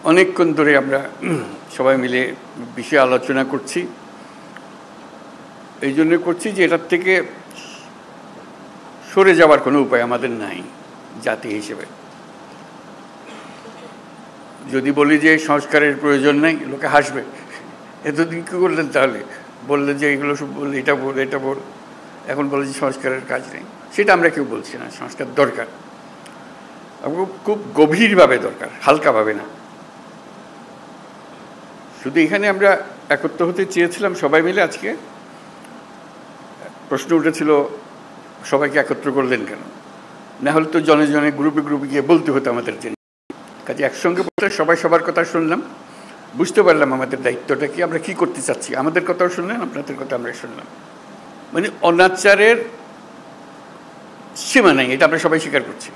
অনেকক্ষণ ধরে আমরা সবাই মিলে বিষয়ে আলোচনা করছি। এই জন্য করছি যে এটার থেকে সরে যাওয়ার কোনো উপায় আমাদের নাই জাতি হিসেবে। যদি বলি যে সংস্কারের প্রয়োজন নেই, লোকে হাসবে, এতদিন কী করলেন তাহলে? বললেন যে এগুলো সব বললে, এটা বল এটা বল, এখন বলে যে সংস্কারের কাজ নেই। সেটা আমরা কেউ বলছি না, সংস্কার দরকার, খুব গভীরভাবে দরকার, হালকাভাবে না। শুধু এখানে আমরা একত্র হতে চেয়েছিলাম সবাই মিলে। আজকে প্রশ্ন উঠেছিল সবাইকে একত্র করলেন কেন? না হলে তো জনে জনে গ্রুপে গ্রুপে গিয়ে বলতে হতো আমাদের জন্য। কাজে একসঙ্গে বলতে সবাই সবার কথা শুনলাম, বুঝতে পারলাম আমাদের দায়িত্বটা কি, আমরা কি করতে চাচ্ছি। আমাদের কথাও শুনলেন, আপনাদের কথা আমরা শুনলাম। মানে অনাচারের সীমা নেই, এটা আমরা সবাই স্বীকার করছি।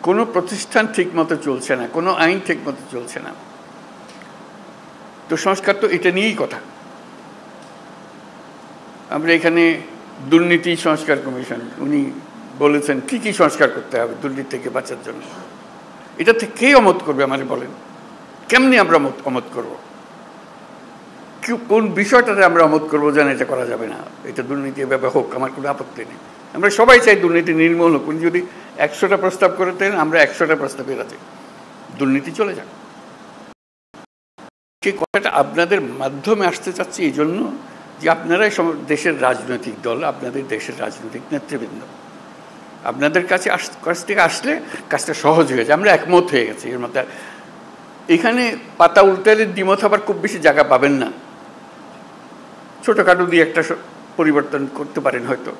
কোনো প্রতিষ্ঠান ঠিক মতো চলছে না, কোনো আইন ঠিক মতো চলছে না। তো সংস্কার তো এটা নিয়েই কথা। আমরা এখানে দুর্নীতি সংস্কার কমিশন, উনি বলেছেন কি কি সংস্কার করতে হবে দুর্নীতি থেকে বাঁচার জন্য। এটা থেকে কে অমত করবে আমাদের বলেন? কেমনি আমরা অমত করব? কোন বিষয়টাতে আমরা অমত করবো যেন এটা করা যাবে না, এটা দুর্নীতি এভাবে হোক, আমার কোনো আপত্তি নেই। আমরা সবাই চাই দুর্নীতি নির্মূল হোক। উনি যদি 100টা প্রস্তাব করে দেন, আমরা 100টা প্রস্তাবে রাজি, দুর্নীতি চলে যাক। সেই কথাটা আপনাদের মাধ্যমে আসতে চাচ্ছি এই জন্য যে আপনারাই দেশের রাজনৈতিক দল, আপনাদের দেশের রাজনৈতিক নেতৃবৃন্দ, আপনাদের কাছ থেকে আসলে কাজটা সহজ হয়ে যায়। আমরা একমত হয়ে গেছি এর মধ্যে। এখানে পাতা উল্টালে দ্বিমত আবার খুব বেশি জায়গা পাবেন না। ছোটোখাটো দিয়ে একটা পরিবর্তন করতে পারেন হয়তো,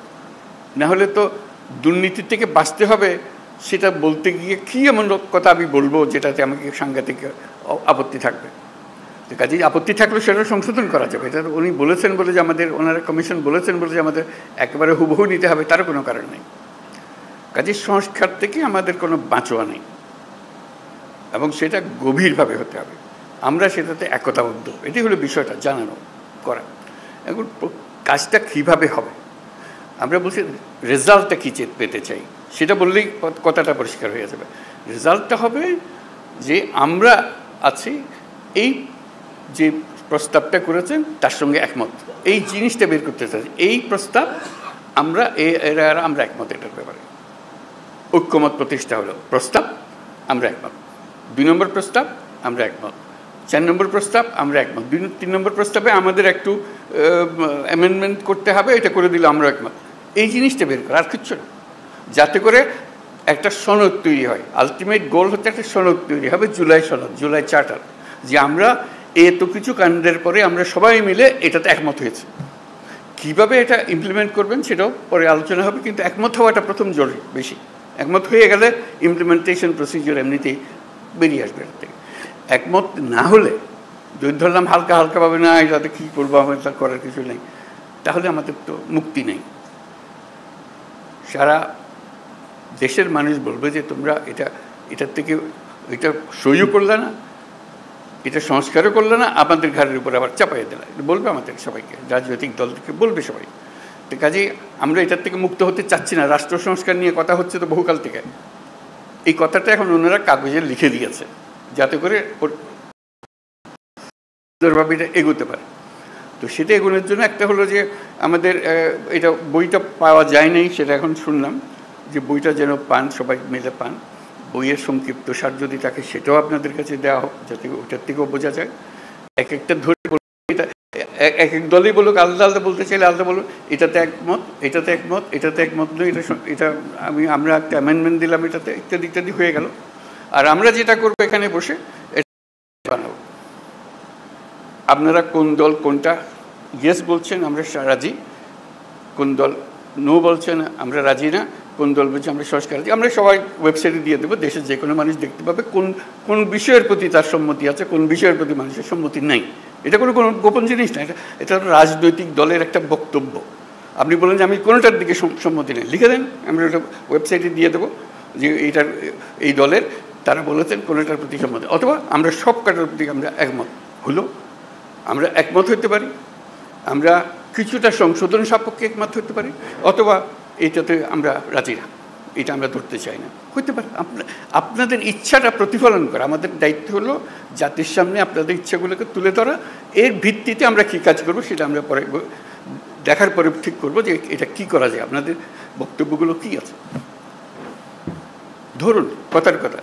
না হলে তো দুর্নীতির থেকে বাঁচতে হবে। সেটা বলতে গিয়ে কী এমন কথা আমি বলবো যেটাতে আমাকে সাংঘাতিক আপত্তি থাকবে। কাজেই আপত্তি থাকলে সেটা সংশোধন করা যাবে। এটা উনি বলেছেন বলে যে আমাদের, ওনারা কমিশন বলেছেন বলে যে আমাদের একেবারে হুবহু নিতে হবে তারও কোনো কারণ নেই। কাজেই সংস্কার থেকে আমাদের কোনো বাঁচোয়া নেই এবং সেটা গভীরভাবে হতে হবে। আমরা সেটাতে একতাবদ্ধ, এটাই হলো বিষয়টা, জানানো করা। এখন কাজটা কীভাবে হবে? আমরা বলছি রেজাল্টটা কী পেতে চাই, সেটা বললেই কথাটা পরিষ্কার হয়ে যাবে। রেজাল্টটা হবে যে আমরা আছি, এই যে প্রস্তাবটা করেছেন তার সঙ্গে একমত, এই জিনিসটা বের করতে চাই। এই প্রস্তাব আমরা আমরা একমত, এটার ব্যাপারে ঐক্যমত প্রতিষ্ঠা হলো। প্রস্তাব আমরা একমত, 2 নম্বর প্রস্তাব আমরা একমত, 4 নম্বর প্রস্তাব আমরা একমত, 3 নম্বর প্রস্তাবে আমাদের একটু অ্যামেন্ডমেন্ট করতে হবে, এটা করে দিলে আমরা একমত। এই জিনিসটা বের করা, আর কিচ্ছু না, যাতে করে একটা সনদ তৈরি হয়। আলটিমেট গোল হচ্ছে একটা সনদ তৈরি হবে, জুলাই সনদ, জুলাই চার্টার, যে আমরা এত কিছু কাণ্ডের পরে আমরা সবাই মিলে এটাতে একমত হয়েছে। কীভাবে এটা ইমপ্লিমেন্ট করবেন সেটাও পরে আলোচনা হবে, কিন্তু একমত হওয়াটা প্রথম জরুরি বেশি। একমত হয়ে গেলে ইমপ্লিমেন্টেশন প্রসিজিওর এমনিতেই বেরিয়ে আসবে এর থেকে। একমত না হলে, যদি ধরলাম হালকা হালকাভাবে না, এটাতে কী করবো, আমাদের করার কিছু নেই, তাহলে আমাদের তো মুক্তি নেই। সারা দেশের মানুষ বলবে যে তোমরা এটার থেকে এটা সহ্য করলে না, এটা সংস্কারও করলে না, আমাদের ঘরের উপর আবার চাপাই দিলে, বলবে আমাদের সবাইকে, রাজনৈতিক দল থেকে বলবে সবাই। তো কাজেই আমরা এটার থেকে মুক্ত হতে চাচ্ছি না। রাষ্ট্র সংস্কার নিয়ে কথা হচ্ছে তো বহুকাল থেকে। এই কথাটা এখন ওনারা কাগজে লিখে দিয়েছে যাতে করে সুন্দরভাবে এটা এগোতে পারে। তো সেটা এগোনোর জন্য একটা হলো যে আমাদের এটা বইটা পাওয়া যায় নাই, সেটা এখন শুনলাম যে বইটা যেন পান, সবাই মিলে পান। বইয়ের সংক্ষিপ্ত সার যদি থাকে সেটাও আপনাদের কাছে দেওয়া হোক, যাতে ওটার থেকেও বোঝা যায়। এক একটা ধরে এটা এক এক দলই বলুক, আলাদা আলাদা বলতে চাইলে আলাদা বলুক, এটাতে একমত, এটাতে একমত, এটাতে একমত নয়, এটা আমরা একটা অ্যামেন্ডমেন্ট দিলাম এটাতে, ইত্যাদি ইত্যাদি হয়ে গেল। আর আমরা যেটা করবো এখানে বসে বানাবো। আপনারা কোন দল কোনটা ইয়েস বলছেন আমরা রাজি, কোন দল নো বলছেন আমরা রাজি না, কোন দল বলছে আমরা সংস্কার রাজি, আমরা সবাই ওয়েবসাইটে দিয়ে দেবো। দেশের যে কোনো মানুষ দেখতে পাবে কোন কোন বিষয়ের প্রতি তার সম্মতি আছে, কোন বিষয়ের প্রতি মানুষের সম্মতি নেই। এটা কোনো গোপন জিনিস না, এটা রাজনৈতিক দলের একটা বক্তব্য। আপনি বলেন যে আমি কোনোটার দিকে সম্মতি নেই, লিখে দেন, আমরা ওটা ওয়েবসাইটে দিয়ে দেবো যে এইটার এই দলের তারা বলেছেন কোনোটার প্রতি সম্মতি, অথবা আমরা সব কাটার প্রতি আমরা একমত হলো, আমরা একমত হতে পারি। আমরা কিছুটা সংশোধন সাপেক্ষে একমত হতে পারি, অথবা এইটাতে আমরা রাজি না, এটা আমরা ধরতে চাই না। হইতে পারে আপনাদের ইচ্ছাটা প্রতিফলন করা। আমাদের দায়িত্ব হলো জাতির সামনে আপনাদের ইচ্ছাগুলোকে তুলে ধরা, এর ভিত্তিতে আমরা কী কাজ করব সেটা আমরা পরে দেখার পরে ঠিক করব যে এটা কি করা যায়, আপনাদের বক্তব্যগুলো কি আছে। ধরুন কথার কথা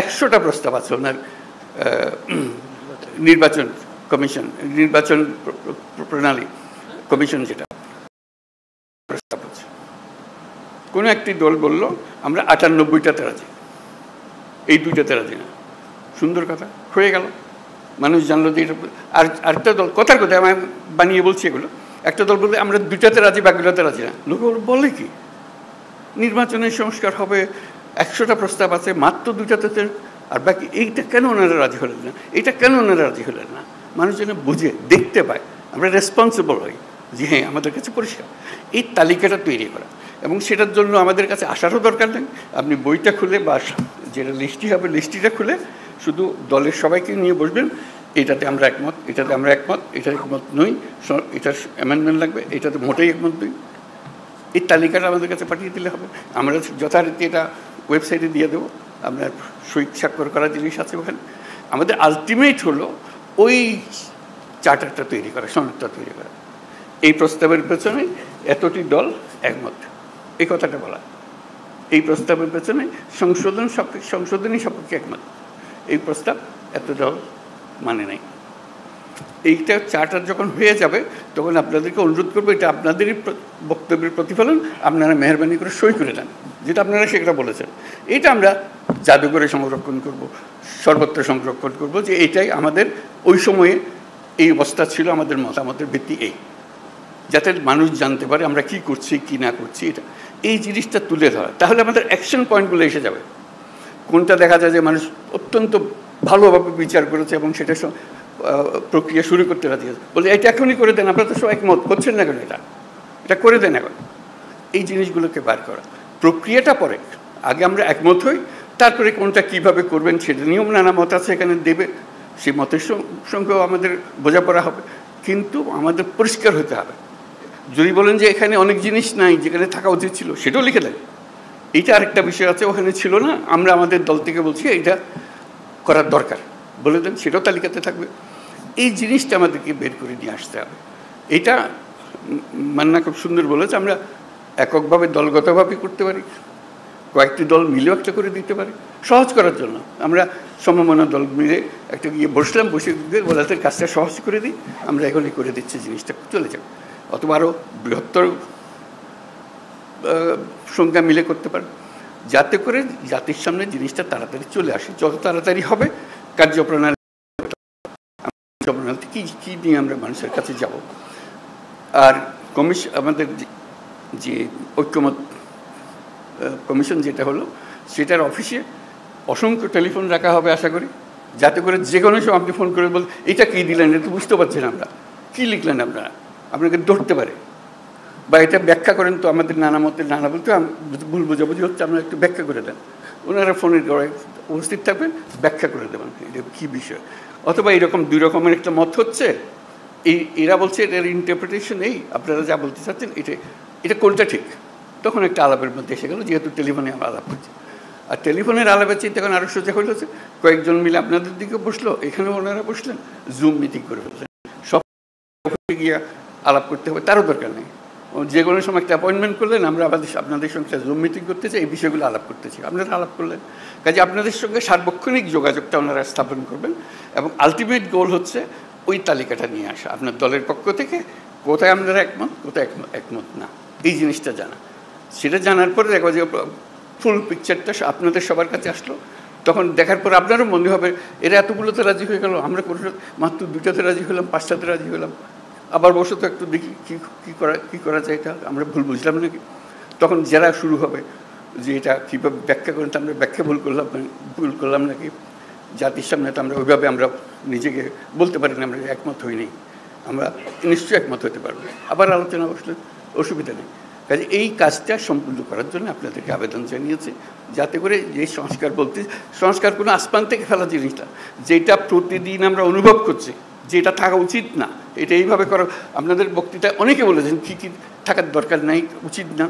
100টা প্রস্তাব আছে ওনার নির্বাচন কমিশন, নির্বাচন প্রণালী কমিশন, যেটা প্রস্তাব আছে। কোনো একটি দল বলল আমরা 98টাতে রাজি, এই 2টাতে রাজি না। সুন্দর কথা, হয়ে গেল, মানুষ জানলো যে এটা। আর আরেকটা দল, কথার কথা আমি বানিয়ে বলছি এগুলো, একটা দল বললে আমরা 2টাতে রাজি, বাকিটাতে রাজি না। লোক বলে কি নির্বাচনের সংস্কার হবে, 100টা প্রস্তাব আছে, মাত্র 2টাতে, আর বাকি এইটা কেন ওনারা রাজি হলেন না, এইটা কেন ওনারা রাজি হলেন না। মানুষ যেন বুঝে দেখতে পায়, আমরা রেসপন্সিবল হই যে হ্যাঁ আমাদের কাছে পরিষ্কার। এই তালিকাটা তৈরি করা, এবং সেটার জন্য আমাদের কাছে আসারও দরকার নেই। আপনি বইটা খুলে বা যেটা লিস্টটি হবে লিস্টটিটা খুলে শুধু দলের সবাইকে নিয়ে বসবেন, এটাতে আমরা একমত, এটাতে আমরা একমত, এটার একমত নই, এটার অ্যামেন্ডমেন্ট লাগবে, এটাতে মোটেই একমত নই। এই তালিকাটা আমাদের কাছে পাঠিয়ে দিলে হবে। আমরা যথারীতি এটা ওয়েবসাইটে দিয়ে দেবো, আপনার সই স্বাক্ষর করা জিনিস আছে ওখানে। আমাদের আলটিমেট হলো ওই চার্টারটা তৈরি করা, সনদটা তৈরি করা। এই প্রস্তাবের পেছনে এতটি দল একমত, এই কথাটা বলা। এই প্রস্তাবের পেছনে সংশোধনী সপক্ষে একমত, এই প্রস্তাব এত দল মানে নাই। এইটা চার্টার যখন হয়ে যাবে তখন আপনাদেরকে অনুরোধ করবো, এটা আপনাদেরই বক্তব্যের প্রতিফলন, আপনারা মেহরবানি করে সই করে দেন, যেটা আপনারা সেটা বলেছেন। এটা আমরা জাদুঘরে সংরক্ষণ করব, সর্বত্র সংরক্ষণ করব, যে এইটাই আমাদের ওই সময়ে এই অবস্থা ছিল, আমাদের মতামতের ভিত্তি এই, যাতে মানুষ জানতে পারে আমরা কি করছি কি না করছি। এটা এই জিনিসটা তুলে ধরা, তাহলে আমাদের অ্যাকশন পয়েন্টগুলো এসে যাবে। কোনটা দেখা যায় যে মানুষ অত্যন্ত ভালোভাবে বিচার করেছে এবং সেটা প্রক্রিয়া শুরু করতে রাজি আছে, বলে এটা এখনই করে দেন, আপনারা তো সব একমত করছেন না কেন, এটা করে দেন এখন। এই জিনিসগুলোকে বার করা, প্রক্রিয়াটা পরে, আগে আমরা একমত হই, তারপরে কোনটা কিভাবে করবেন সেটা নিয়ম নানা মত আছে এখানে দেবে, সেই মতের সঙ্গেও আমাদের বোঝাপড়া হবে, কিন্তু আমাদের পরিষ্কার হতে হবে। যদি বলেন যে এখানে অনেক জিনিস নাই যেখানে থাকা উচিত ছিল, সেটাও লিখে দেন। এইটা আরেকটা বিষয় আছে, ওখানে ছিল না, আমরা আমাদের দল থেকে বলছি এইটা করার দরকার, বলে দেন, সেটাও তালিকাতে থাকবে। এই জিনিসটা আমাদেরকে বের করে নিয়ে আসতে হবে। এটা মান্না খুব সুন্দর বলেছে, আমরা এককভাবে দলগতভাবে করতে পারি, কয়েকটি দল মিলেও একটা করে দিতে পারি, সহজ করার জন্য। আমরা সমমনা দল মিলে একটা গিয়ে বসলাম, বসে দিয়ে ওদের কাজটা সহজ করে দিই, আমরা এখনই করে দিচ্ছি, জিনিসটা চলে যাবে। অথবা আরও বৃহত্তর সংখ্যা মিলে করতে পারে, যাতে করে জাতির সামনে জিনিসটা তাড়াতাড়ি চলে আসে। যত তাড়াতাড়ি হবে কার্যপ্রণালী কী কী নিয়ে আমরা মানুষের কাছে যাব। আর আমাদের যে ঐক্যমত কমিশন যেটা হলো, সেটার অফিসে অসংখ্য টেলিফোন রাখা হবে আশা করি, যাতে করে যে কোনো সময় আপনি ফোন করে বল এটা কী দিলেন, এটা তো বুঝতে পারছেন আমরা, কী লিখলেন আপনারা, আপনাকে ধরতে পারে, বা এটা ব্যাখ্যা করেন তো, আমাদের নানা মতের নানা বলতে ভুল বোঝাবুঝি হচ্ছে, আপনারা একটু ব্যাখ্যা করে দেন। ওনারা ফোনের উপস্থিত থাকবেন, ব্যাখ্যা করে দেবেন এটা কী বিষয়। অথবা এরকম 2 রকমের একটা মত হচ্ছে, এরা বলছে এটার ইন্টারপ্রিটেশন এই, আপনারা যা বলতে চাচ্ছেন এটা কোনটা ঠিক, তখন একটা আলাপের মধ্যে এসে গেল, যেহেতু টেলিফোনে আমরা আলাপ করছি। আর টেলিফোনের আলাপের চেয়ে তখন আরও সোজা হয়ে হচ্ছে, কয়েকজন মিলে আপনাদের দিকে বসলো, এখানেও ওনারা বসলেন, জুম মিটিং করে ফেললেন, সব গিয়ে আলাপ করতে হবে তারও দরকার নেই। যে কোনো সময় একটা অ্যাপয়েন্টমেন্ট করলেন, আমরা আপনাদের সঙ্গে জুম মিটিং করতে চাই, এই বিষয়গুলো আলাপ করতে চাই, আপনারা আলাপ করলেন। কাজে আপনাদের সঙ্গে সার্বক্ষণিক যোগাযোগটা ওনারা স্থাপন করবেন, এবং আলটিমেট গোল হচ্ছে ওই তালিকাটা নিয়ে আসা আপনার দলের পক্ষ থেকে, কোথায় আপনারা একমত, কোথায় একমত না, এই জিনিসটা জানা। সেটা জানার পরে দেখো যে ফুল পিকচারটা আপনাদের সবার কাছে আসলো, তখন দেখার পর আপনারও মনে হবে এরা এতগুলোতে রাজি হয়ে গেল, আমরা কোনো মাত্র 2টাতে রাজি হলাম, 5টাতে রাজি হলাম, আবার বসে তো একটু দেখি কী করা যায়, এটা আমরা ভুল বুঝলাম নাকি। তখন যারা শুরু হবে যে এটা কীভাবে ব্যাখ্যা করেন, তো আমরা ব্যাখ্যা ভুল করলাম নাকি, জাতির সামনে তো আমরা ওইভাবে আমরা নিজেকে বলতে পারি না আমরা একমত হইনি, আমরা নিশ্চয়ই একমত হতে পারবো, আবার আলোচনা বসলে অসুবিধা নেই। কাজে এই কাজটা সম্পূর্ণ করার জন্য আপনাদেরকে আবেদন জানিয়েছে, যাতে করে যে সংস্কার কোনো আসমান থেকে ফেলা জিনিসটা, যেটা প্রতিদিন আমরা অনুভব করছি যেটা থাকা উচিত না, এটা এইভাবে করা। আপনাদের বক্তৃতায় অনেকে বলেছেন কী কী থাকার দরকার নাই, উচিত না,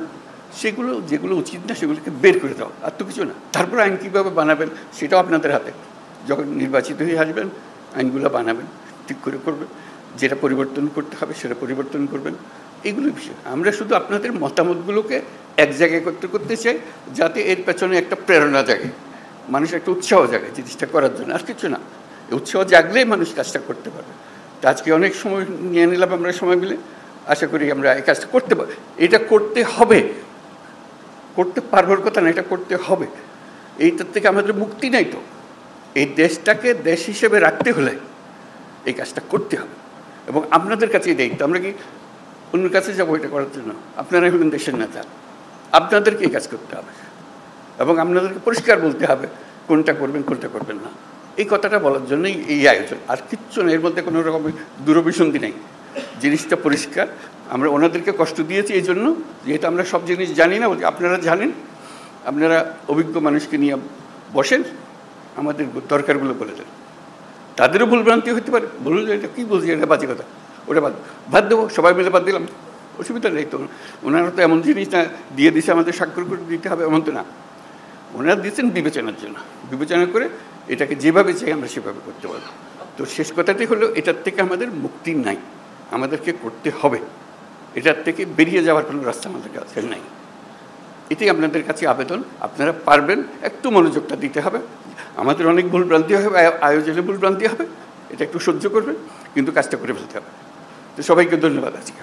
সেগুলো যেগুলো উচিত না সেগুলোকে বের করে দাও, আর তো কিছু না। তারপর আইন কীভাবে বানাবেন সেটাও আপনাদের হাতে। যখন নির্বাচিত হয়ে আসবেন আইনগুলো বানাবেন, ঠিক করে করবেন, যেটা পরিবর্তন করতে হবে সেটা পরিবর্তন করবেন, এগুলো বিষয়। আমরা শুধু আপনাদের মতামতগুলোকে এক জায়গায় করতে করতে চাই, যাতে এর পেছনে একটা প্রেরণা জাগে, মানুষের একটা উৎসাহ জাগে জিনিসটা করার জন্য, আর কিছু না। উৎসাহ জাগলেই মানুষ কাজটা করতে পারবে। তা আজকে অনেক সময় নিয়ে নিলাম আমরা সময় মিলে, আশা করি আমরা এই কাজটা করতে পারি। এটা করতে হবে, করতে পারবার কথা না, এটা করতে হবে। এইটার থেকে আমাদের মুক্তি নাই তো। এই দেশটাকে দেশ হিসেবে রাখতে হলে এই কাজটা করতে হবে, এবং আপনাদের কাছে এই দায়িত্ব। আমরা কি অন্যের কাছে যাবো এটা করার জন্য? আপনারাই হলেন দেশের নেতা, আপনাদেরকে এই কাজ করতে হবে, এবং আপনাদেরকে পরিষ্কার বলতে হবে কোনটা করবেন কোনটা করবেন না। এই কথাটা বলার জন্যই এই আয়োজন, আর কিচ্ছু না। এর মধ্যে কোনো রকমের দূরভিসন্ধি নেই, জিনিসটা পরিষ্কার। আমরা ওনাদেরকে কষ্ট দিয়েছি এই জন্য, যেহেতু আমরা সব জিনিস জানি না, আপনারা জানেন, আপনারা অভিজ্ঞ মানুষকে নিয়ে বসেন, আমাদের দরকারগুলো বলে দেন। তাদেরও ভুলভ্রান্তি হতে পারে, বলুন এটা কী বলছি, এটা বাজে কথা, ওটা বাদ দেবো, সবাই মিলে বাদ দিলাম, অসুবিধা নেই তো। ওনারা তো এমন জিনিস না দিয়ে দিছে আমাদের স্বাক্ষর করে দিতে হবে এমন তো না। ওনারা দিয়েছেন বিবেচনার জন্য, বিবেচনা করে এটাকে যেভাবে চাই আমরা সেভাবে করতে পারবো। তো শেষ কথাটি হলো, এটার থেকে আমাদের মুক্তি নাই, আমাদেরকে করতে হবে। এটার থেকে বেরিয়ে যাওয়ার কোনো রাস্তা আমাদের কাছে নাই। এটাই আপনাদের কাছে আবেদন, আপনারা পারবেন, একটু মনোযোগটা দিতে হবে। আমাদের অনেক ভুলভ্রান্তি হবে, আয়োজনে ভুলভ্রান্তি হবে, এটা একটু সহ্য করবেন, কিন্তু কাজটা করে ফেলতে হবে। তো সবাইকে ধন্যবাদ আজকে।